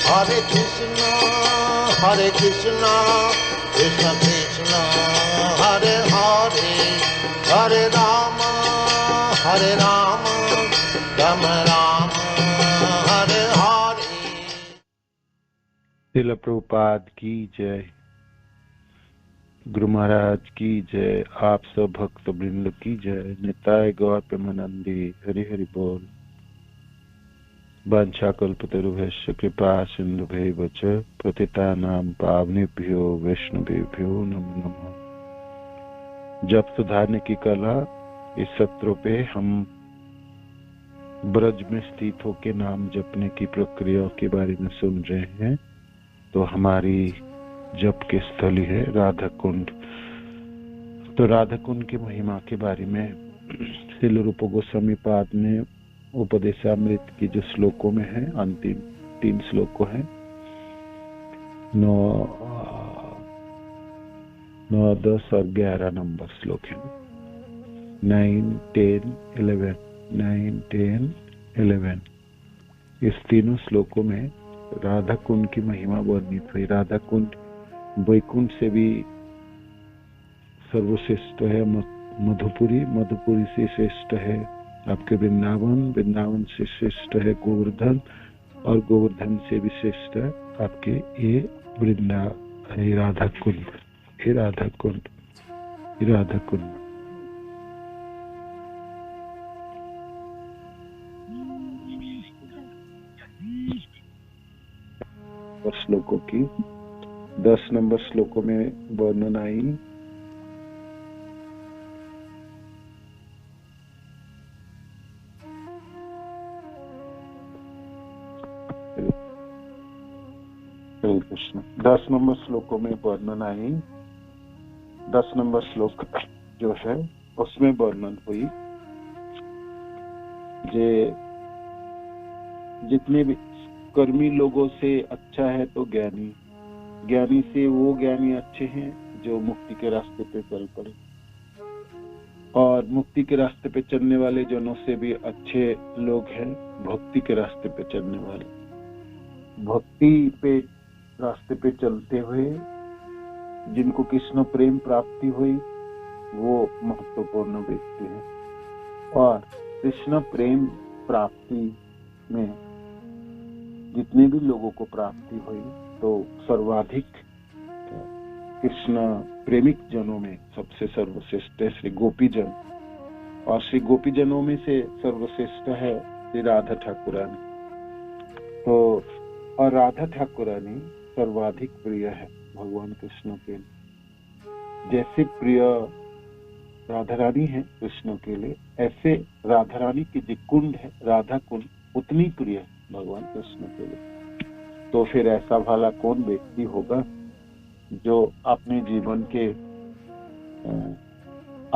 Hare Krishna, Krishna Krishna, Hare Hare, Hare Rama, Rama Rama, Hare Hare। Srila Prabhupada की जय, गुरु महाराज की जय, आप सब भक्त वृंद की जय। निताय गौर प्रेमानंदी, हरि हरि बोल। वाञ्छाकल्पतरुभ्यश्च कृपा सिन्धुभ्यैव च पतितानां पावनेभ्यो वैष्णवेभ्यो नमो नमः। जप सुधारने की कला इस सत्र पे हम ब्रज में स्थित होकर नाम जपने की प्रक्रिया के बारे में सुन रहे हैं। तो हमारी जप की स्थली है राधा कुंड। तो राधा कुंड की महिमा के बारे में श्रील रूप गोस्वामी पाद ने उपदेशामृत की जो श्लोकों में है, अंतिम 3 श्लोकों है, 9, 10 और 11 नंबर श्लोक है। 9, 10, 11, 9, 10, 11 इस तीनों श्लोकों में राधा कुंड की महिमा वर्णित हुई। राधा कुंड वैकुंठ से भी सर्वश्रेष्ठ है, मधुपुरी से श्रेष्ठ है आपके वृंदावन से श्रेष्ठ है गोवर्धन, और गोवर्धन से भी श्रेष्ठ है आपके ये राधा कुंड। श्लोकों की 10 नंबर श्लोकों में वर्णन आई। कृष्ण 10 नंबर श्लोकों में वर्णन आई। 10 नंबर श्लोक जो है उसमें वर्णन हुई जितने भी कर्मी लोगों से अच्छा है तो ज्ञानी से वो ज्ञानी अच्छे हैं जो मुक्ति के रास्ते पे चल पड़े, और मुक्ति के रास्ते पे चलने वाले जनों से भी अच्छे लोग हैं भक्ति के रास्ते पे चलने वाले। भक्ति पे रास्ते पे चलते हुए जिनको कृष्ण प्रेम प्राप्ति हुई वो महत्वपूर्ण व्यक्ति है, और कृष्ण प्रेम प्राप्ति में जितने भी लोगों को प्राप्ति हुई तो सर्वाधिक कृष्ण प्रेमिक जनों में सबसे सर्वश्रेष्ठ है श्री गोपीजन, और श्री गोपीजनों में से सर्वश्रेष्ठ है श्री राधा ठाकुरानी। तो और राधा ठाकुरानी सर्वाधिक प्रिय है भगवान कृष्ण के लिए। जैसे प्रिय राधा रानी है कृष्ण के लिए, ऐसे राधा रानी की जो कुंड है राधा कुंड उतनी प्रिय है भगवान कृष्ण के लिए। तो फिर ऐसा भला कौन व्यक्ति होगा जो अपने जीवन के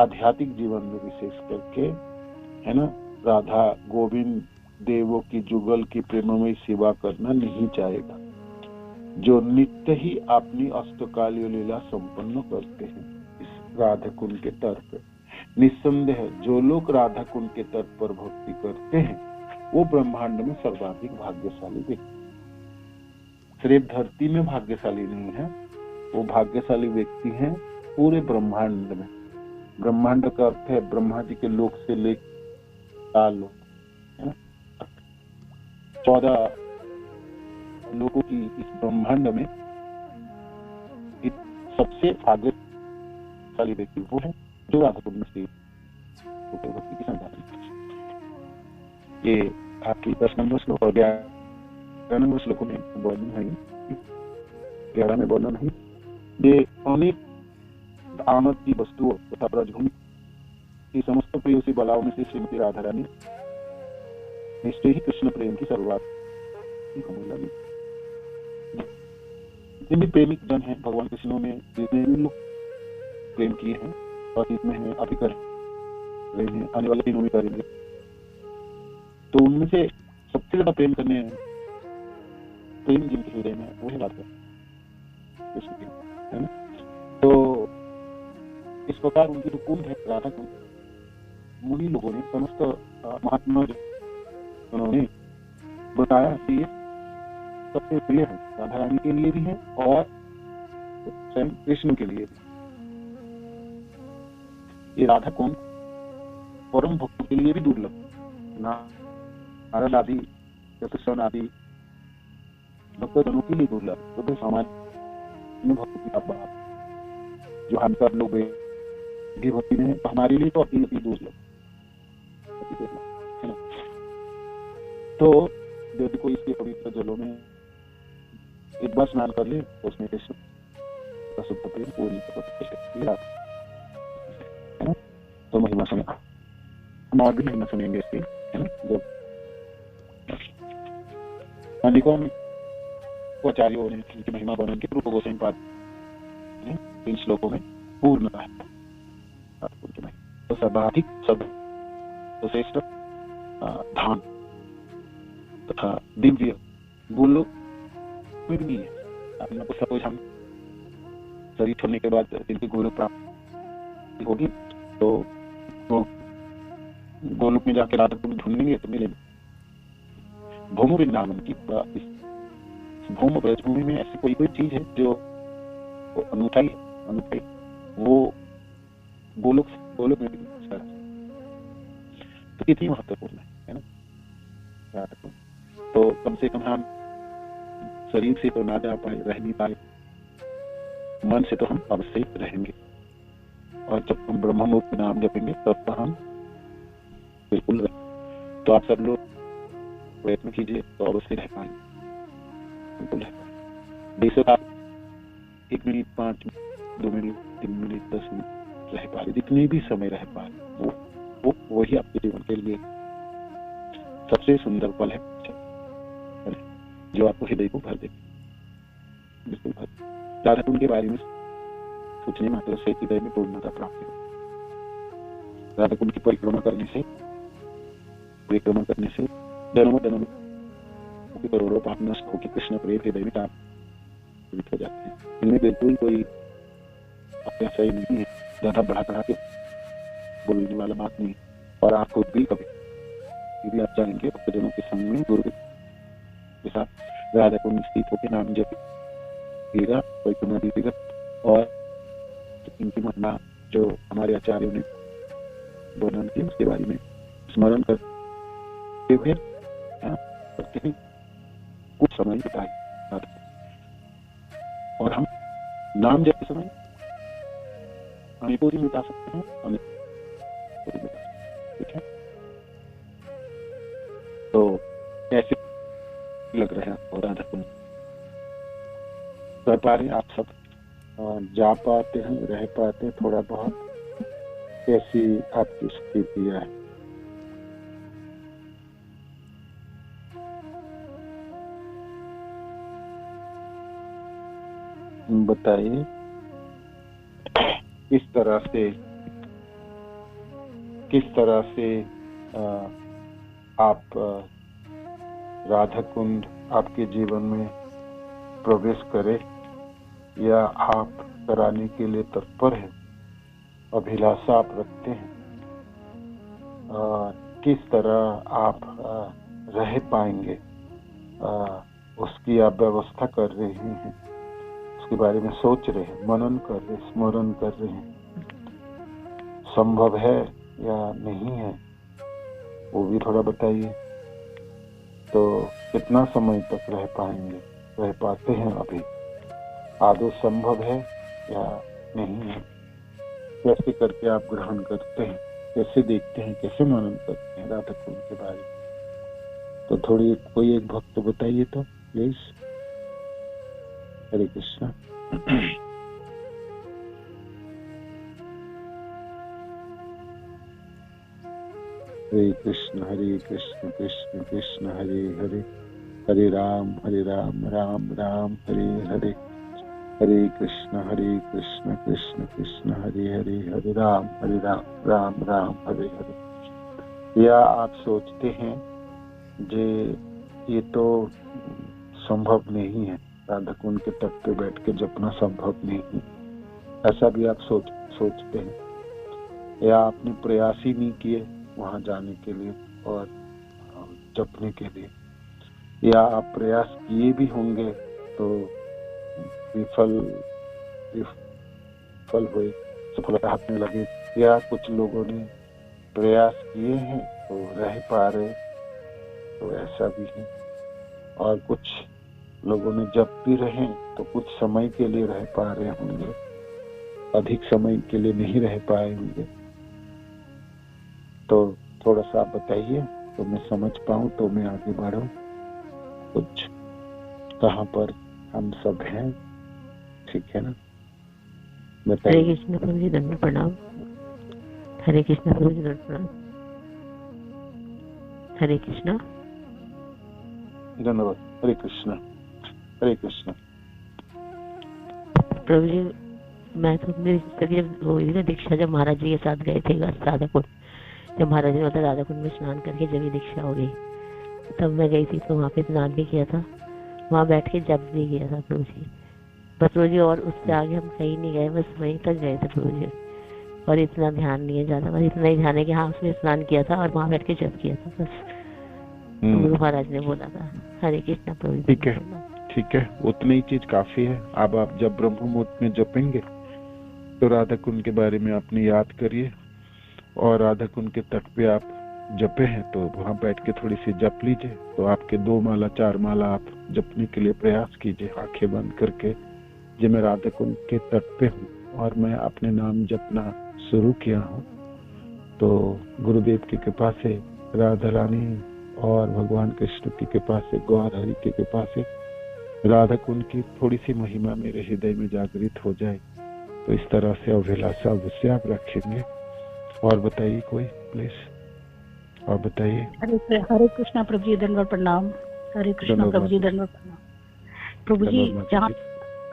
आध्यात्मिक जीवन में विशेष करके है ना राधा गोविंद देवों की जुगल की प्रेममय सेवा करना नहीं चाहेगा, जो नित्य ही अपनी अष्टकालीय लीला संपन्न करते हैं इस राधा कुंड के तट पर। निस्संदेह जो लोग राधा कुंड के तट पर भक्ति करते हैं वो ब्रह्मांड में सर्वाधिक भाग्यशाली व्यक्ति। सिर्फ धरती में भाग्यशाली नहीं है, वो भाग्यशाली व्यक्ति हैं पूरे ब्रह्मांड में। ब्रह्मांड का अर्थ है ब्रह्मा जी के लोक से लेकर लोक, 14 लोगों की इस ब्रह्मांड में सबसे भाग्यशाली व्यक्ति वो है जो राधा कुंड में स्थित भक्ति की संभावना। ये आपकी 10 नंबर श्लोक और 11 नंबर श्लोकों में वर्णन है। 11 में वर्णन है ये अनेक आमद की वस्तुओं तथा ब्रजभूमि की समस्त प्रेयसी बलाओं में से श्रीमती राधा रानी निश्चय ही कृष्ण प्रेम की शुरुआत लगी। जितने भी प्रेमिक जन हैं भगवान कृष्ण में, जितने भी लोग प्रेम किए हैं और जितने हैं अभी कर रहे हैं, आने वाले दिनों में करेंगे, तो उनमें से सबसे ज्यादा प्रेम करने प्रेम जिनके हृदय में वो है राधा कृष्ण की, है ना। तो इस प्रकार उनकी जो कुंड है राधा कुंड, मुनि लोगों ने समस्त महात्मा उन्होंने बताया कि सबसे प्रिय है, राधा रानी के लिए भी है और स्वयं कृष्ण के लिए भी। ये राधा कुंड परम भक्तों के लिए भी दुर्लभ, नारद आदि चतुर्सन आदि भक्तजनों के लिए दुर्लभ, तो सामान्य भक्तों की बात जो हम सब लोग भक्ति में है, तो हमारे लिए तो अति दुर्लभ है ना। तो यदि कोई इसके पवित्र जलों में एक बार स्नान कर ले तो उसमें कृष्ण का शुद्ध प्रेम पूरी है ना। तो महिमा सुने, हम और भी महिमा सुनेंगे इसकी, है ना। जब अनेकों आचार्यों ने इनकी महिमा वर्णन की रूप गोस्वामी पाद इन श्लोकों में पूर्ण है। तो सर्वाधिक सर्वश्रेष्ठ धाम तथा दिव्य गोलोक में भी है। आपने को सपोज हम शरीर छोड़ने के बाद जिनकी गोलोक प्राप्ति होगी तो गोलोक में जाकर राधा को ढूंढेंगे तो मिलेंगे। भौम वृंदावन की भौम ब्रजभूमि में ऐसी कोई चीज है जो अनूठा ही वो गोलोक में तो कितनी महत्वपूर्ण है ना। तो कम से कम हम शरीर से तो ना जा पाए, रह नहीं पाए, मन से तो हम अवश्य रहेंगे। और जब हम ब्रह्म मुक्त नाम जपेंगे तब तो हम बिल्कुल रहें। तो आप सब लोग प्रयत्न कीजिए तो अवश्य रह पाएंगे, बिल्कुल रह पाएंगे। बेशक आप 1 minute, 5 minute, 2 minute, 3 minute, 10 minute रह पा रहे, जितने भी समय रह पा रहे वो वही आपके जीवन के लिए सबसे सुंदर पल है जो आपको हृदय को भर दे, बिल्कुल भर। राधा कुंड के बारे में सोचने मात्र से हृदय में पूर्णता प्राप्त हो। राधा कुंड की परिक्रमा करने से जन्मों की करोड़ों पाप नष्ट होकर कृष्ण प्रेम हृदय में स्थापित हो जाते हैं। इनमें बिल्कुल कोई अत्याशय नहीं है, ज्यादा बढ़ा के बोलने वाला बात नहीं। और आप खुद भी कभी आप जाएंगे भक्तजनों के संग में गुरु के साथ राधा कुंड स्थित होकर नाम जपिएगा, परिक्रमा दीजिएगा और इनकी महिमा जो हमारे आचार्यों ने वर्णन की उसके बारे में स्मरण करते हुए कुछ समय बिताए। और हम नाम जपते समय अनेकों दिन बिता सकते हैं, ठीक है। तो कैसे लग रहा है आपको राधा कुंड? कर पा रहे आप सब, जा पाते हैं, रह पाते हैं थोड़ा बहुत? कैसी आपकी स्थिति है? बताइए किस तरह से आप राधा कुंड आपके जीवन में प्रवेश करें या आप कराने के लिए तत्पर हैं, अभिलाषा आप रखते हैं, किस तरह आप रह पाएंगे, उसकी आप व्यवस्था कर रहे हैं, उसके बारे में सोच रहे हैं, मनन कर रहे, स्मरण कर रहे हैं। संभव है या नहीं है वो भी थोड़ा बताइए। तो कितना समय तक रह पाएंगे, रह पाते हैं अभी? आदौ संभव है या नहीं है? कैसे करके आप ग्रहण करते हैं, कैसे देखते हैं, कैसे मनन करते हैं राधा कुंड के बारे में? तो थोड़ी कोई एक भक्त बताइए तो प्लीज। हरे कृष्णा। हरे कृष्ण कृष्ण कृष्ण हरे हरे, हरे राम राम राम हरे हरे, हरे कृष्ण कृष्ण कृष्ण हरे हरे, हरे राम राम राम हरे हरे। या आप सोचते हैं जे ये तो संभव नहीं है, राधा कुंड के तट पे बैठ के जपना संभव नहीं है, ऐसा भी आप सोचते हैं? या आपने प्रयास ही नहीं किए वहां जाने के लिए और जपने के लिए? या आप प्रयास किए भी होंगे तो विफल हुए, सफलता हाथ में लगे, या कुछ लोगों ने प्रयास किए हैं तो रह पा रहे, तो ऐसा भी है। और कुछ लोगों ने जब भी रहे तो कुछ समय के लिए रह पा रहे होंगे, अधिक समय के लिए नहीं रह पाए होंगे। तो थोड़ा सा आप बताइए तो मैं समझ पाऊं, तो मैं आगे बढ़ूं। कुछ कहाँ पर हम सब हैं, ठीक है ना? हरे कृष्ण प्रभु जी, दंडवत प्रणाम। हरे कृष्ण प्रभु जी, दंडवत प्रणाम। हरे कृष्ण। धन्यवाद। हरे कृष्ण, हरे कृष्ण। प्रभु जी, मैं तो मेरी हुई ना दीक्षा जब महाराज जी के साथ गए थे राधा कुंड, जब महाराज जी ने राधा कुंड में स्नान करके जब ये दीक्षा हो गई, तब मैं गई थी, तो वहाँ पे स्नान भी किया था, वहाँ बैठ के जब भी किया था प्रभु जी। बस प्रभु जी, और उससे आगे हम कहीं नहीं गए, बस वहीं तक गए थे प्रभु जी। और इतना ध्यान नहीं है ज्यादा, बस इतना ही ध्यान है कि हाँ उसमें स्नान किया था और वहाँ बैठ के जप किया था, बस गुरु महाराज ने बोला था। हरे कृष्ण प्रभु जी। ठीक है, ठीक है, उतनी ही चीज काफी है। अब आप जब ब्रह्म मुहूर्त में जपेंगे तो राधा कुंड के बारे में आपने याद करिए, और राधा कुंड के तट पे आप जपे हैं तो वहां बैठ के थोड़ी सी जप लीजिए। तो आपके 2 माला 4 माला आप जपने के लिए प्रयास कीजिए, आंखें बंद करके, जो मैं राधा कुंड के तट पे हूँ और मैं अपने नाम जपना शुरू किया हूँ। तो गुरुदेव की कृपा से, राधा रानी और भगवान कृष्ण की कृपा से, गौर हरि की कृपा से राधा कुंड की थोड़ी सी महिमा मेरे हृदय में जागृत हो जाए। तो इस तरह से अभिलाषा अवश्य आप रखेंगे। और बताइए कोई, प्लीज और बताइए। हरे कृष्णा प्रभु जी, दंडवत प्रणाम। हरे कृष्णा प्रभु जी, दंडवत प्रणाम। प्रभु जी, जहाँ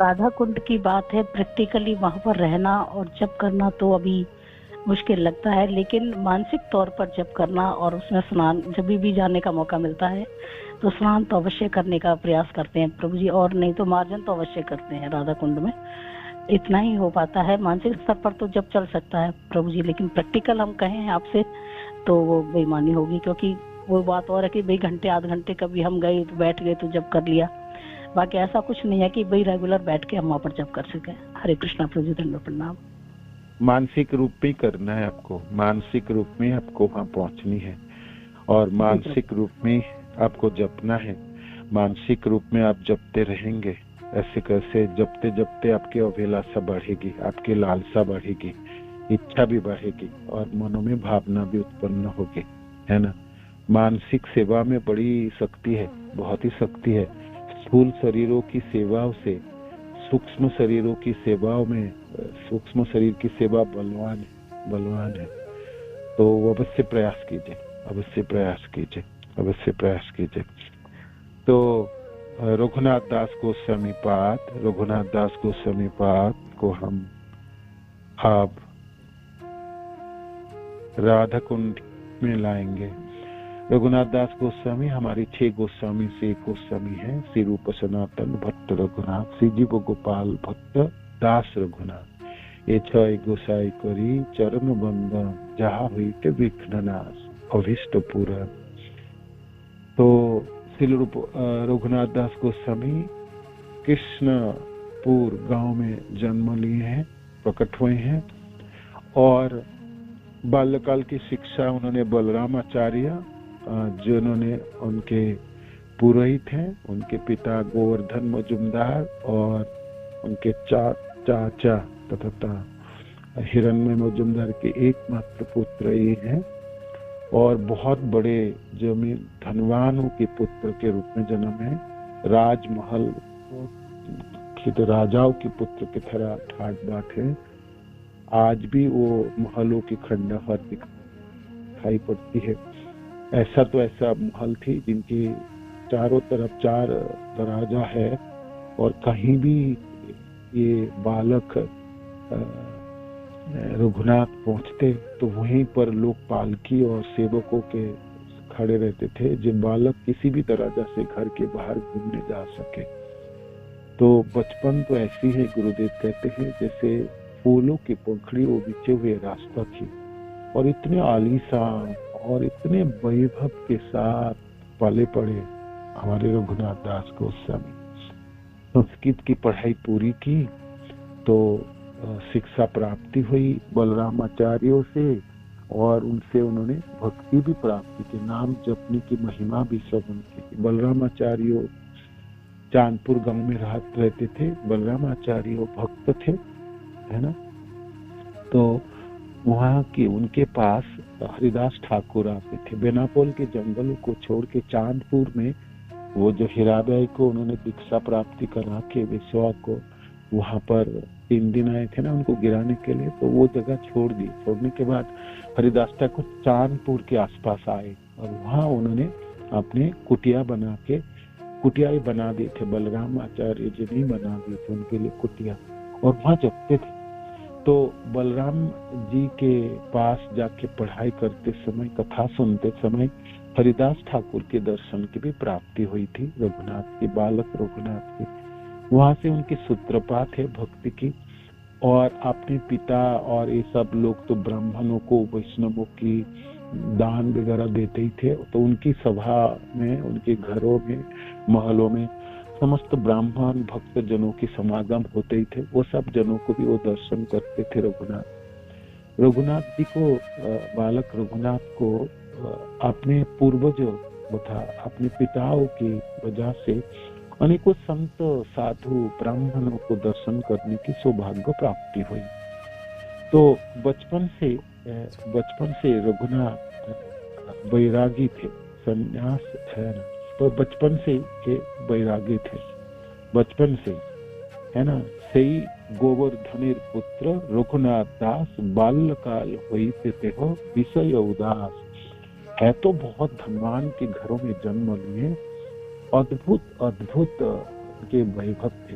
राधा कुंड की बात है, प्रैक्टिकली वहाँ पर रहना और जप करना तो अभी मुश्किल लगता है, लेकिन मानसिक तौर पर जप करना और उसमें स्नान जब भी जाने का मौका मिलता है तो स्नान तो अवश्य करने का प्रयास करते हैं प्रभु जी, और नहीं तो मार्जन तो अवश्य करते हैं राधा कुंड में। इतना ही हो पाता है। मानसिक स्तर पर तो जब चल सकता है प्रभु जी, लेकिन प्रैक्टिकल हम कहें आपसे तो वो बेईमानी होगी, क्योंकि वो बात और है कि भाई घंटे आध घंटे कभी हम गए तो बैठ गए तो जब कर लिया, बाकी ऐसा कुछ नहीं है कि भाई रेगुलर बैठ के हम वहाँ पर जब कर सके। हरे कृष्णा प्रभु जी, दंडवत प्रणाम। मानसिक रूप में करना है आपको, मानसिक रूप में आपको वहाँ पहुँचनी है, और मानसिक रूप में आपको जपना है। मानसिक रूप में आप जपते रहेंगे, ऐसे कैसे जपते जपते आपकी अभिलाषा बढ़ेगी, आपकी लालसा बढ़ेगी, इच्छा भी बढ़ेगी और मनों में भावना भी उत्पन्न होगी, है ना? मानसिक सेवा में बड़ी शक्ति है, बहुत ही शक्ति है। स्थूल शरीरों की सेवाओं से सूक्ष्म शरीरों की सेवाओं में, सूक्ष्म शरीर की सेवा बलवान है। तो अवश्य प्रयास कीजिए, अवश्य प्रयास कीजिए, अवश्य प्रयास कीजिए। तो रघुनाथ दास गोस्वामी पाद, रघुनाथ दास गोस्वामी पाद को हम अब राधा कुंड में लाएंगे। रघुनाथ दास गोस्वामी हमारी 6 गोस्वामी से एक गोस्वामी है। श्री रूप सनातन भट्ट रघुनाथ, श्री जीव गोपाल भट्ट दास रघुनाथ, ये 6 गोसाई करी चरण बंदन, जहाँ हुई के विघ्न नाश अभिष्ट पूरा। तो श्री रूप रघुनाथ दास गोस्वामी कृष्णपुर गांव में जन्म लिए हैं, प्रकट हुए हैं, और बाल्यकाल की शिक्षा उन्होंने बलराम आचार्य, जिन्होंने उनके पुरोहित हैं, उनके पिता गोवर्धन मजुमदार और उनके चाचा तथा हिरण्मय मजुमदार के एकमात्र पुत्र ये हैं, और बहुत बड़े जमीन धनवानों के पुत्र के रूप में जन्म है। राजमहल के राजाओं के पुत्र की तरह ठाट बाट है। आज भी वो महलों की खंडहर दिखाई पड़ती है। ऐसा तो ऐसा महल थी जिनके चारों तरफ 4 दरवाजा है, और कहीं भी ये बालक रघुनाथ पहुंचते तो वहीं पर लोग पालकी और सेवकों के खड़े रहते थे, जो बालक किसी भी दरवाजा से घर के बाहर घूमने जा सके। तो बचपन तो ऐसी है, गुरुदेव कहते हैं, जैसे फूलों की पंखड़ी वो बिछे हुए रास्ता थी, और इतने आलीशान और इतने वैभव के साथ पाले पड़े, हमारे रघुनाथ दास गोस्वामी संस्कृत की पढ़ाई पूरी की तो शिक्षा प्राप्ति हुई बलराम आचार्यों से, और उनसे उन्होंने भक्ति भी प्राप्ति की, नाम जपने की महिमा भी श्रवण की। बलराम आचार्यों चांदपुर गांव में रहते थे। बलराम आचार्यों भक्त थे, है ना। तो वहाँ की उनके पास हरिदास ठाकुर आते थे। बेनापोल के जंगलों को छोड़ के चांदपुर में वो जो हीराबाई को उन्होंने दीक्षा प्राप्ति करा के विश्वा को वहां पर 3 दिन आए थे ना उनको गिराने के लिए, तो वो जगह छोड़ दी। छोड़ने के बाद हरिदास ठाकुर चांदपुर के आसपास आए और वहां उन्होंने अपने कुटिया बना के, कुटिया ही बना दिए थे, बलराम आचार्य जी ने बना दिए थे उनके लिए कुटिया, और वहां जपते थे। तो बलराम जी के पास जाके पढ़ाई करते समय, कथा सुनते समय हरिदास ठाकुर के दर्शन की भी प्राप्ति हुई थी, रघुनाथ की, बालक रघुनाथ की। वहां से उनकी सूत्रपात है भक्ति की। और अपने पिता और ये सब लोग तो ब्राह्मणों को, वैष्णवों की दान वगैरह देते ही थे, तो उनकी सभा में, उनके घरों में, महलों में समस्त ब्राह्मण भक्त जनों की समागम होते ही थे। वो सब जनों को भी वो दर्शन करते थे। रघुनाथ जी को, बालक रघुनाथ को अपने पूर्वजों तथा अपने पिताओं की वजह से अनेकों संत साधु ब्राह्मणों को दर्शन करने की सौभाग्य प्राप्ति हुई। तो बचपन से रघुनाथ वैरागी थे, संन्यास है ना, तो बचपन से के वैरागी थे, बचपन से, है ना। सही गोवर्धनेर पुत्र रघुनाथ दास बाल्यकाल होइते हो विषय उदास। है तो बहुत धनवान के घरों में जन्म लिए, अद्भुत के वैभव थे।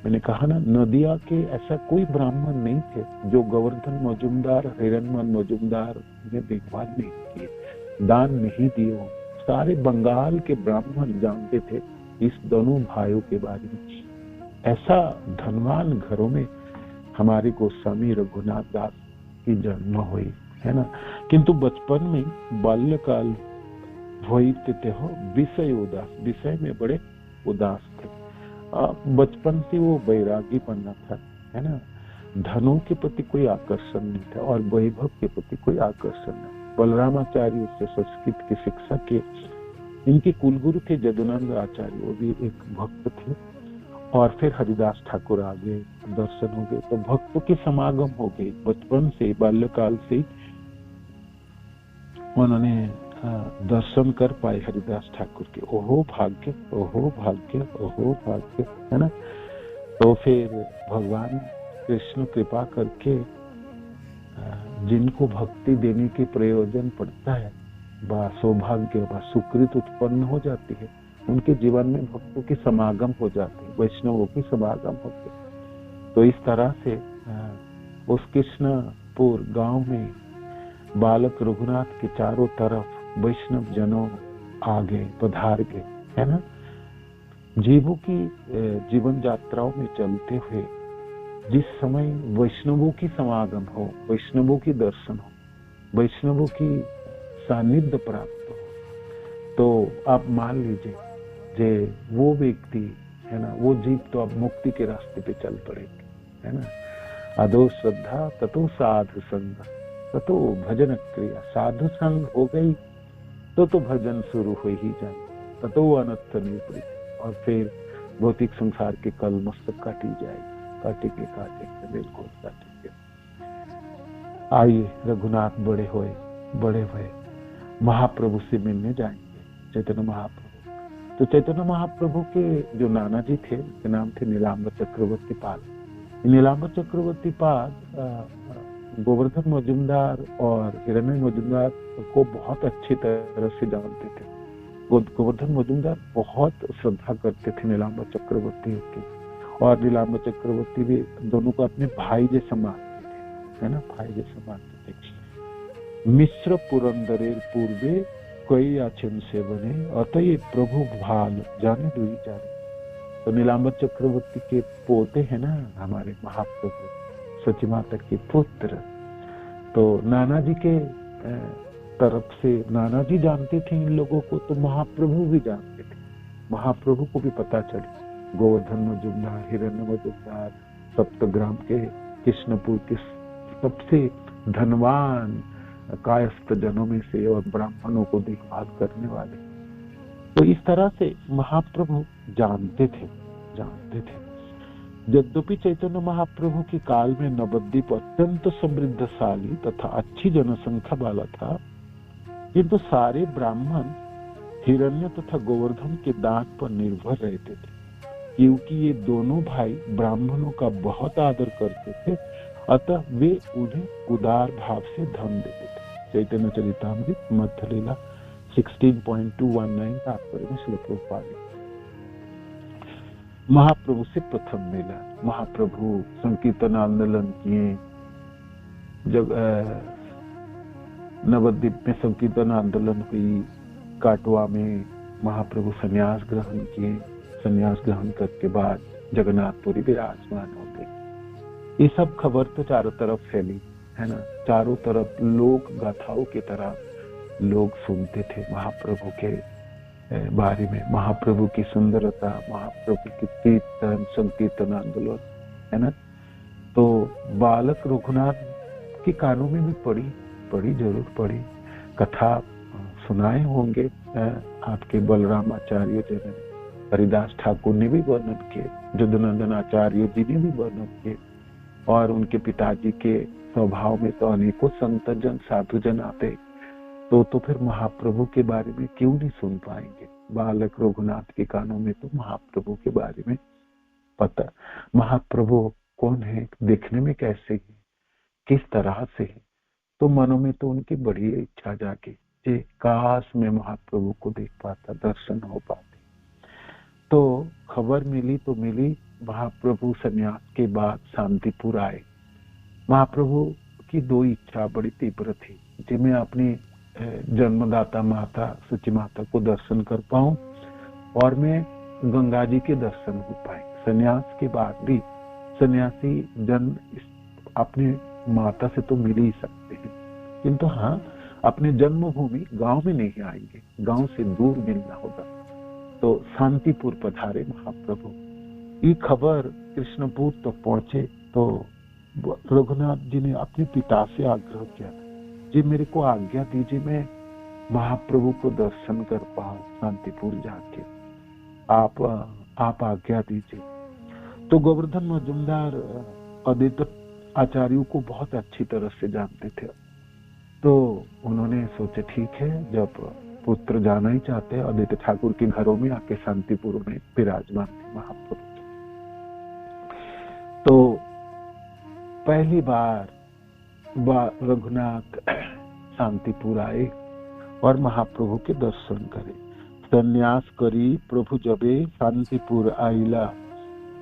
मैंने कहा ना, नदिया के ऐसा कोई ब्राह्मण नहीं थे जो गोवर्धन मजुमदार, हिरणमल मजुमदार ने देखभाल नहीं किए, दान नहीं दिए। सारे बंगाल के ब्राह्मण जानते थे इस दोनों भाइयों के बारे में। ऐसा धनवान घरों में हमारे गोस्वामी रघुनाथ दास की जन्म हुई, है ना। किंतु बचपन में बाल्यकाल होते हो विषय उदास, विषय में बड़े उदास थे। बचपन से वो वैरागी बनना था, है ना। धनों के प्रति कोई आकर्षण नहीं था और वैभव के प्रति कोई आकर्षण नहीं। बलरामाचार्य से संस्कृत की शिक्षा के इनके कुलगुरु थे जदुनंद आचार्य, वो भी एक भक्त थे। और फिर हरिदास ठाकुर आ गए, दर्शन हो गए, तो भक्तों के समागम हो गए। बचपन से, बाल्यकाल से उन्होंने दर्शन कर पाए हरिदास ठाकुर के। ओहो भाग्य, ओहो भाग्य, ओहो भाग्य, है ना। तो फिर भगवान कृष्ण कृपा करके जिनको भक्ति देने के प्रयोजन पड़ता है, वह सौभाग्य, वह सुकृत उत्पन्न हो जाती है। उनके जीवन में भक्तों के समागम हो जाते हैं, वैष्णवों के समागम होते हैं। तो इस तरह से उस कृष्णपुर गांव में बालक रघुनाथ के चारों तरफ वैष्णव जनों आ गए, पधार गए, है ना। जीवों की जीवन यात्राओं में चलते हुए जिस समय वैष्णवों की समागम हो, वैष्णवों की दर्शन हो, वैष्णवों की सानिध्य प्राप्त हो, तो आप मान लीजिए जे वो व्यक्ति, है ना, वो जीव तो अब मुक्ति के रास्ते पे चल पड़ेगी, है ना। अदो श्रद्धा ततो साधु संग ततो भजन क्रिया। साधु संग हो गई तो भजन शुरू हो ही जाए, ततो अनर्थ निवृत्ति, और फिर भौतिक संसार के कल मस्तक काटी जाएगी। काटेंगे बिल्कुल काटेंगे। आइए, रघुनाथ बड़े हुए महाप्रभु से मिलने जाएंगे, चैतन्य महाप्रभु। तो चैतन्य महाप्रभु के जो नाना जी थे, उनके नाम थे नीलांबर चक्रवर्ती पाद। नीलांबर चक्रवर्ती पाद गोवर्धन मजुमदार और हिरण्य मजुमदार को बहुत अच्छी तरह से जानते थे। गोवर्धन मजुमदार बहुत श्रद्धा करते थे नीलांबर चक्रवर्ती की, और नीलांबर चक्रवर्ती भी दोनों को अपने भाई जैसा मानते थे, है ना, भाई जैसा मानते थे। मिश्र पुरंदरेर पूर्वे कोई आचन से बने अतः प्रभु भाल जाने दुई जाने। तो नीलांबर चक्रवर्ती के पोते हैं ना हमारे महाप्रभु, सची माता के पुत्र। तो नाना जी के तरफ से नाना जी जानते थे इन लोगों को, तो महाप्रभु भी जानते थे। महाप्रभु को भी पता चली गोवर्धन मजुमदार, हिरण्य मजुमदार, सप्तग्राम के कृष्णपुर के सबसे धनवान कायस्थ जनों में से और ब्राह्मणों को देखभाल करने वाले। तो इस तरह से महाप्रभु जानते थे। यद्यपि चैतन्य महाप्रभु के काल में नवद्वीप अत्यंत समृद्धशाली तथा अच्छी जनसंख्या वाला था, किंतु सारे ब्राह्मण हिरण्य तथा गोवर्धन के दान पर निर्भर रहते थे, क्योंकि ये दोनों भाई ब्राह्मणों का बहुत आदर करते थे, अतः वे उन्हें उदार भाव से धन देते थे। चैतन्य चरितामृत मध्य लीला 16.219 तात्पर्य में श्री प्रभुपाद। महाप्रभु से प्रथम मिला। महाप्रभु संकीर्तन आंदोलन किए, जब नवद्वीप में संकीर्तन आंदोलन हुई, काटवा में महाप्रभु संन्यास ग्रहण किए। संन्यास ग्रहण करके बाद जगन्नाथपुरी विराजमान हो गए। ये सब खबर तो चारों तरफ फैली है ना, चारों तरफ लोक गाथाओं की तरह लोग सुनते थे महाप्रभु के बारे में, महाप्रभु की सुंदरता, महाप्रभु की कीर्तन संकीर्तन आंदोलन है ना। तो बालक रघुनाथ के कानों में भी पड़ी जरूर पड़ी। कथा सुनाए होंगे आपके बलराम आचार्य जी ने, हरिदास ठाकुर ने भी वर्णन किए, जदुनंदन आचार्य जी ने भी वर्णन किए, और उनके पिताजी के स्वभाव में तो अनेकों संतजन साधुजन आते, तो फिर महाप्रभु के बारे में क्यों नहीं सुन पाएंगे। बालक रघुनाथ के कानों में तो महाप्रभु के बारे में पता, महाप्रभु कौन है, देखने में कैसे है, किस तरह से है, तो मनों में तो उनकी बड़ी इच्छा जागी कि काश में महाप्रभु को देख पाता, दर्शन हो पाते। तो खबर मिली तो मिली, महाप्रभु संन्यास के बाद शांतिपुर आए। महाप्रभु की दो इच्छा बड़ी तीव्र थी, जिनमें अपनी जन्मदाता माता सची माता को दर्शन कर पाऊं और मैं गंगा जी के दर्शन हो पाए। संन्यास के बाद भी सन्यासी जन अपने माता से तो मिल ही सकते हैं, किंतु हाँ अपने जन्मभूमि गांव में नहीं आएंगे, गांव से दूर मिलना होगा। तो शांतिपुर पधारे महाप्रभु। ये खबर कृष्णपुर तक तो पहुंचे तो रघुनाथ जी ने अपने पिता से आग्रह किया, जी मेरे को आज्ञा दीजिए, मैं महाप्रभु को दर्शन कर पाऊं शांतिपुर जाके, आप आज्ञा दीजिए। तो गोवर्धन मजुमदार अद्वैत आचार्यों को बहुत अच्छी तरह से जानते थे, तो उन्होंने सोचा ठीक है, जब पुत्र जाना ही चाहते हैं, अद्वैत ठाकुर के घरों में आके शांतिपुर में विराजमान थे महाप्रभु। तो पहली बार रघुनाथ शांतिपुर आए और महाप्रभु के दर्शन करे। संन्यास करी प्रभु जबे शांतिपुर आईला,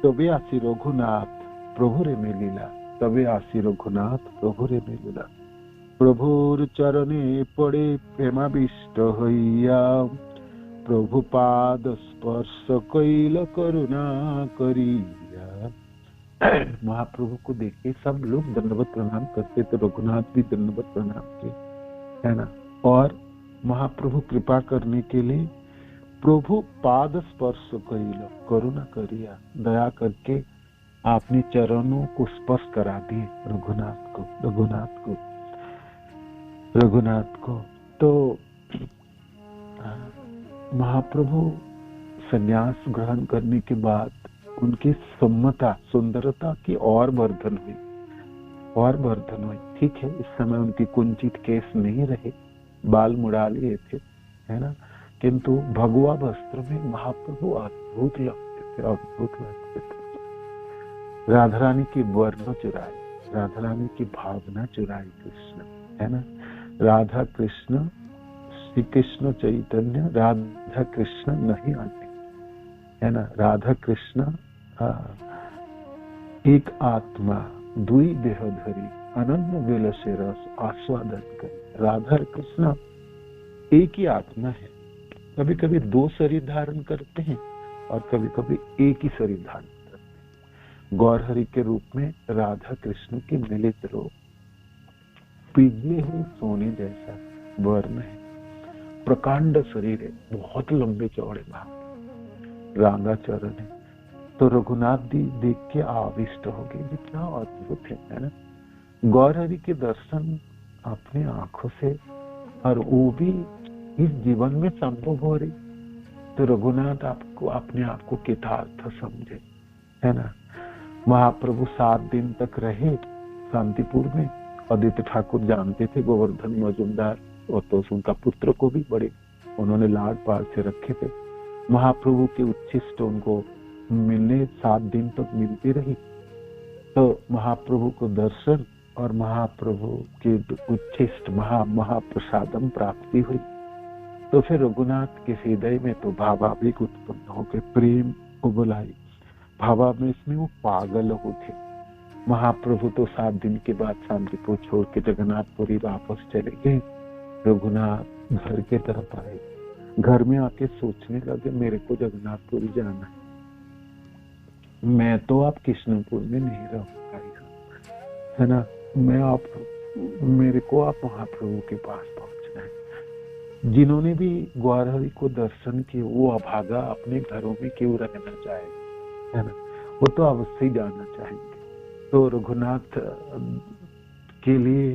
तबे आसी रघुनाथ प्रभु रे मिलिला, तबे आसी रघुनाथ प्रभु रे मिलिला। प्रभुर चरणे पड़े प्रेमाविष्ट हइया, प्रभु पाद स्पर्श कैल करुणा करिया। महाप्रभु को देखे सब लोग दंडवत प्रणाम करते, तो रघुनाथ भी दंडवत प्रणाम किए है ना। और महाप्रभु कृपा करने के लिए प्रभु पाद स्पर्श कैल करुणा करिया, दया करके आपने चरणों को स्पर्श करा दिए रघुनाथ को। तो महाप्रभु संन्यास ग्रहण करने के बाद उनकी सुंदरता की और वर्धन हुई। ठीक है, इस समय उनकी कुंचित केस नहीं रहे, बाल मुड़ा लिए थे है ना, किंतु भगवा वस्त्र में महाप्रभु अद्भुत लगते थे। राधा रानी की वर्ण चुराई, राधा रानी की भावना चुराई कृष्ण है ना। राधा कृष्ण, श्री कृष्ण चैतन्य राधा कृष्ण नहीं आते है ना। राधा कृष्ण एक आत्मा दुई देह धरी अनन्य विलसे रस आस्वादन करे। राधा कृष्ण एक ही आत्मा है, कभी कभी दो शरीर धारण करते हैं और कभी कभी एक ही शरीर धारण करते हैं। गौर हरि के रूप में राधा कृष्ण के मिलित रूप, पिघले हुए सोने जैसा वर्ण है, प्रकांड शरीर है, बहुत लंबे चौड़े भाव रांगा चरण है। तो रघुनाथ जी देख के आविष्ट हो गए, कितना अद्भुत है ना। गौर हरि के दर्शन अपने आंखों से, और वो भी इस जीवन में संभव हो रही, तो रघुनाथ आपको अपने आप को कृतार्थ समझे, है ना। महाप्रभु 7 दिन तक रहे शांतिपुर में। आदित्य ठाकुर जानते थे गोवर्धन मजुमदार, और तो उनका पुत्र को भी बड़े उन्होंने लाड पाल से रखे थे। महाप्रभु के उच्छिष्ट उनको मिलने 7 दिन तक मिलती रही। तो महाप्रभु को दर्शन और महाप्रभु के उच्छिष्ट महाप्रसादम प्राप्ति हुई। तो फिर रघुनाथ के हृदय में तो भावावेग उत्पन्न होकर प्रेम को बुलाई। भावावेश में वो पागल हो थे। महाप्रभु तो 7 दिन के बाद शांतिपुर छोड़ के जगन्नाथपुरी वापस चले गए। रघुनाथ घर के तरफ आए, घर में आके सोचने लगे मेरे को जगन्नाथपुरी जाना है, मैं तो आप कृष्णपुर में नहीं रहूंगा, है ना। मेरे को आप महाप्रभु के पास पहुंचना है। जिन्होंने भी ग्वार हरि को दर्शन किए वो अभागा अपने घरों में क्यों रहना चाहे, है ना, वो तो अवश्य जाना चाहेंगे। तो रघुनाथ के लिए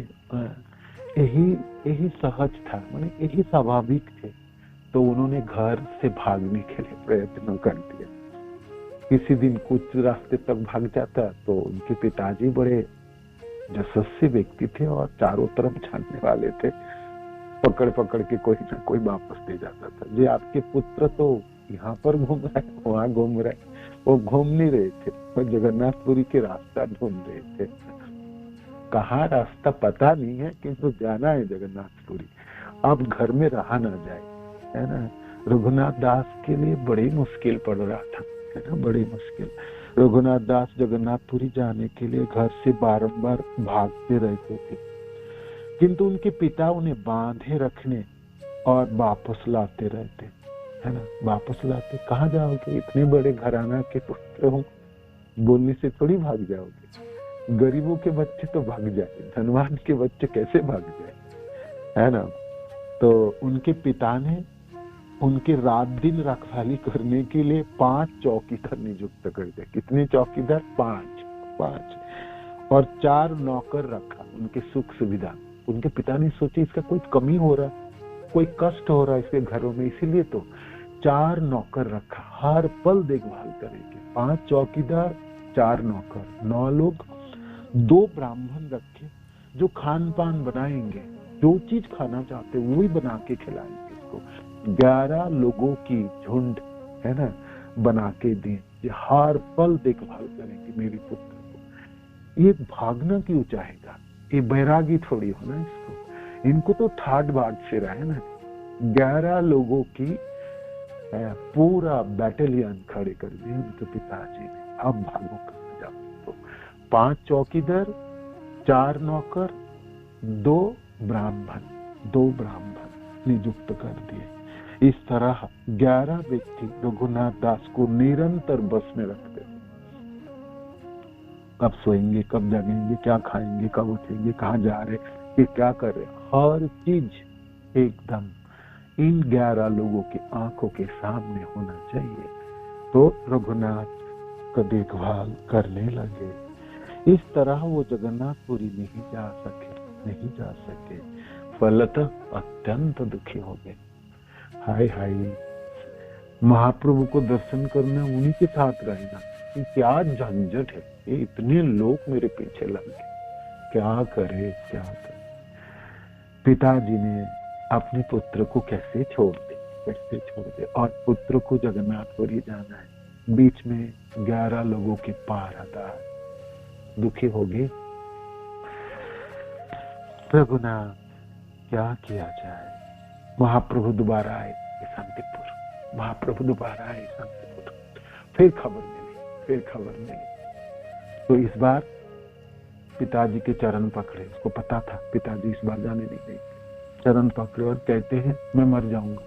यही सहज था, माने यही स्वाभाविक थे। तो उन्होंने घर से भागने के लिए प्रयत्न कर दिया। किसी दिन कुछ रास्ते तक भाग जाता तो उनके पिताजी बड़े यशस्वी व्यक्ति थे और चारों तरफ जानने वाले थे, पकड़ पकड़ के कोई ना कोई वापस दे जाता था। जी आपके पुत्र तो यहाँ पर घूम रहा है, वहाँ घूम रहा है। वो घूम नहीं रहे थे, वो जगन्नाथपुरी के रास्ता ढूंढ रहे थे। कहाँ रास्ता पता नहीं है, किंतु जाना है जगन्नाथपुरी। अब घर में रहा ना जाए, है ना। रघुनाथ दास के लिए बड़ी मुश्किल पड़ रहा था, है ना, बड़ी मुश्किल। रघुनाथ दास जगन्नाथपुरी जाने के लिए घर से बारंबार भागते रहते थे, किंतु उनके पिता उन्हें बांधे रखने और वापस लाते रहते, है ना, वापस लाते। कहाँ जाओगे, इतने बड़े घराना के पुत्र हो, बोलने से थोड़ी भाग जाओगे। गरीबों के बच्चे तो भाग जाए, धनवान के बच्चे कैसे भाग जाए, है ना। तो उनके पिता ने उनके रात दिन रखवाली करने के लिए 5 चौकीदार नियुक्त कर दिए। कितने चौकीदार? 5 और 4 नौकर रखा उनके सुख सुविधा। उनके पिता ने सोचे इसका कोई कमी हो रहा, कोई कष्ट हो रहा है इसके घरों में, इसीलिए तो 4 नौकर रखा, हर पल देखभाल करेंगे। 5 चौकीदार, 4 नौकर, 9 लोग। 2 ब्राह्मण रखे जो खान पान बनाएंगे, जो चीज खाना चाहते वही बना के खिलाएंगे इसको। 11 लोगों की झुंड, है ना, बना के दें, ये हर पल देखभाल करेंगे मेरे पुत्र को। ये भागना क्यों चाहेगा, ये बैरागी थोड़ी हो ना इसको, इनको तो ठाट बाट से रहे ना। 11 लोगों की पूरा बैटालियन खड़े कर दिए उनके पिताजी ने। अब भागो कहाँ जाओ। तो 5 चौकीदार, 4 नौकर, 2 ब्राह्मण नियुक्त कर दिए। इस तरह 11 व्यक्ति रघुनाथ दास को निरंतर बस में रखते थे। कब सोएंगे, कब जगेंगे, क्या खाएंगे, कब उठेंगे, कहाँ जा रहे, ये क्या कर रहे, हर चीज एकदम इन 11 लोगों की आंखों के सामने होना चाहिए। तो रघुनाथ का देखभाल करने लगे। इस तरह वो जगन्नाथपुरी नहीं जा सके। फलतः अत्यंत दुखी हो गए। हाय हाय, महाप्रभु को दर्शन करना उन्हीं के साथ रहना, ये क्या झंझट है, ये इतने लोग मेरे पीछे लग गए, क्या करे। पिताजी ने अपने पुत्र को कैसे छोड़ दे, और पुत्र को जगन्नाथपुरी जाना है। बीच में 11 लोगों के पार आता है, दुखी हो गए। रघुनाथ क्या किया जाए। महाप्रभु दोबारा आए शांतिपुर, फिर खबर मिली। तो इस बार पिताजी के चरण पकड़े, उसको पता था पिताजी इस बार जाने नहीं देंगे। चरण पकड़े और कहते हैं मैं मर जाऊंगा,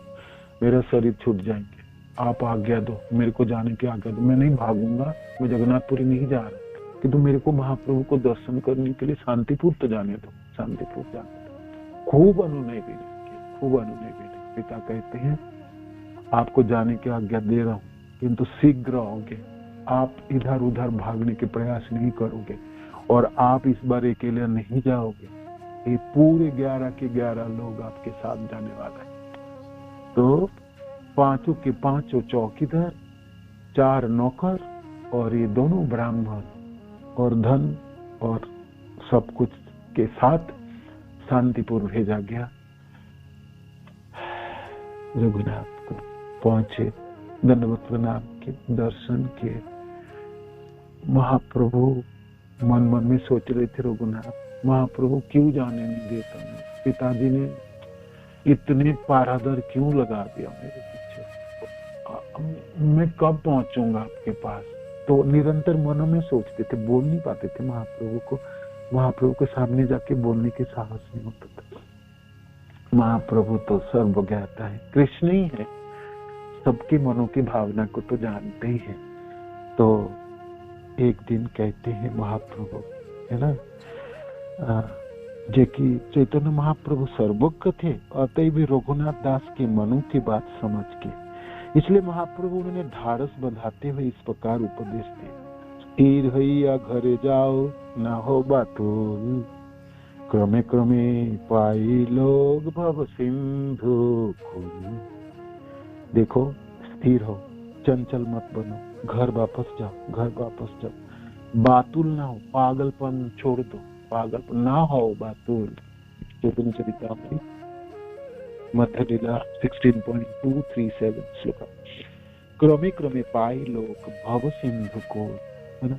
मेरा शरीर छूट जाएंगे, आप आज्ञा दो, मेरे को जाने की आज्ञा दो। मैं नहीं भागूंगा, मैं जगन्नाथपुरी नहीं जा रहा, कि तुम मेरे को महाप्रभु को दर्शन करने के लिए शांतिपुर तो जाने दो, शांतिपुर जाने दो। खूब अनुनय विनय। पिता कहते हैं आपको जाने की आज्ञा दे रहा हूँ, किंतु शीघ्र आओगे। आप इधर उधर भागने के प्रयास नहीं करोगे और आप इस बार अकेले नहीं जाओगे। ये पूरे 11 के 11 लोग आपके साथ जाने वाले हैं। तो 5 के 5 चौकीदार, 4 नौकर और ये दोनों ब्राह्मण और धन और सब कुछ के साथ शांतिपुर भेजा गया। रघुनाथ को पहुंचे, दंडवत प्रणाम के, दर्शन किए। महाप्रभु मन मन में सोच रहे थे, रघुनाथ महाप्रभु क्यों जाने नहीं देता मैं, पिताजी ने इतने पारादर क्यों लगा दिया मेरे पीछे, मैं कब पहुंचूंगा आपके पास। तो निरंतर मनों में सोचते थे, बोल नहीं पाते थे महाप्रभु को, महाप्रभु के सामने जाके बोलने के साहस नहीं होता था। महाप्रभु तो सर्वज्ञाता है, कृष्ण ही है, सबके मनों की भावना को तो जानते ही है। तो एक दिन कहते हैं महाप्रभु, है ना, जे कि चैतन्य महाप्रभु सर्वज्ञ थे, अतएव भी रघुनाथ दास के मनों की बात समझ के, इसलिए महाप्रभु उन्होंने ढारस बंधाते हुए इस प्रकार उपदेश दिए। स्थिर हइया घरे जाओ, ना हो बातुल, क्रमे क्रमे पाई लोग भव सिंधु कुल। देखो, स्थिर हो, चंचल मत बनो, घर वापस जाओ, घर वापस जाओ, बातुल ना हो, पागलपन छोड़ दो, पागलपन ना हो बातुल। चैतन्य चरितामृत मध्य लीला 16.237 श्लोक। क्रमे क्रमे पाई लोग भव सिंधु को, है ना,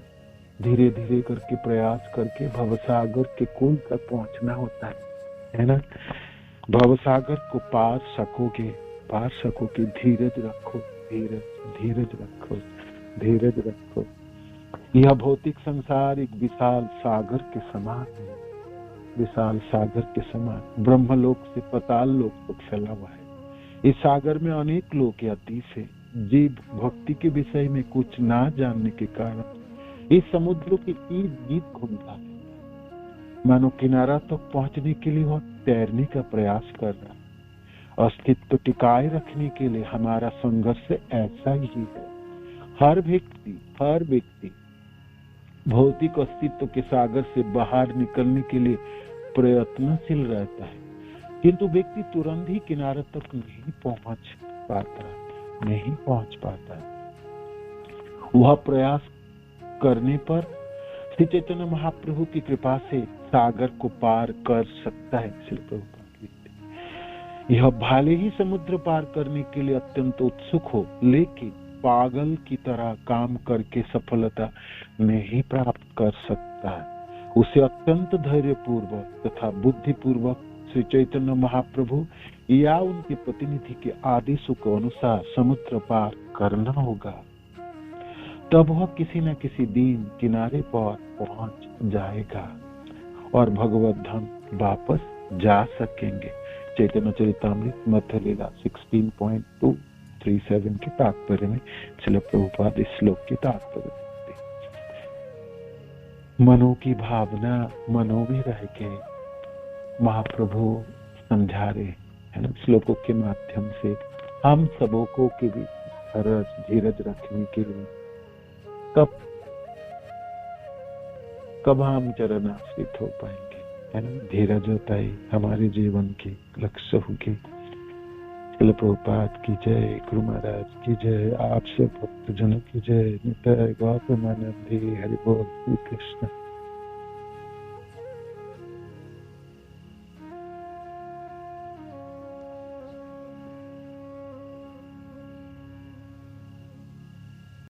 धीरे धीरे करके प्रयास करके भवसागर के कुल तक पहुंचना होता है ना। भवसागर को पार सकोगे, धीरज रखो, धीरज रखो, धीरज रखो। यह भौतिक संसार एक विशाल सागर के समान है, विशाल सागर के समान, ब्रह्मलोक से पाताल लोक तक फैला हुआ है। इस सागर में अनेक लोग या अतीत है। जीव भक्ति के विषय में कुछ ना जानने के कारण इस समुद्र के इर्द गिर्द घूमता है, मानो किनारा तक तो पहुंचने के लिए वह तैरने का प्रयास कर रहा है। अस्तित्व टिकाए रखने के लिए हमारा संघर्ष ऐसा ही है। हर व्यक्ति भौतिक अस्तित्व के सागर से बाहर निकलने के लिए प्रयत्नशील रहता है, किंतु व्यक्ति तुरंत ही किनारे तक नहीं पहुंच पाता। वह प्रयास करने पर श्री चैतन्य महाप्रभु की कृपा से सागर को पार कर सकता है। श्री प्रभुपाद लिखते हैं, यह भले ही समुद्र पार करने के लिए अत्यंत उत्सुक हो, लेकिन पागल की तरह काम करके सफलता नहीं प्राप्त कर सकता है। उसे अत्यंत धैर्यपूर्वक तथा बुद्धिपूर्वक श्री चैतन्य महाप्रभु या उनके प्रतिनिधि के आदेशों के अनुसार समुद्र पार करना होगा, तब वह किसी न किसी दिन किनारे पर पहुंच जाएगा और भगवत धाम वापस जा सकेंगे। चैतन्य चरितामृत मध्य लीला 16.237 के तात्पर्य में श्रील प्रभुपाद इस श्लोक के तात्पर्य देते हैं। मनों की भावना मनों में रह के महाप्रभु समझा रहे है ना, श्लोकों के माध्यम से हम सबों को के भी धीरज रखने के लिए कब हम चरण आश्रित हो पाएंगे, है ना। धीरज होता है हमारे जीवन के लक्ष्य होगी। श्रील प्रभुपाद की जय, गुरु महाराज की जय, आप सब भक्तजनों की जय। निताय गौतमानंद हरि बोल, श्री कृष्ण।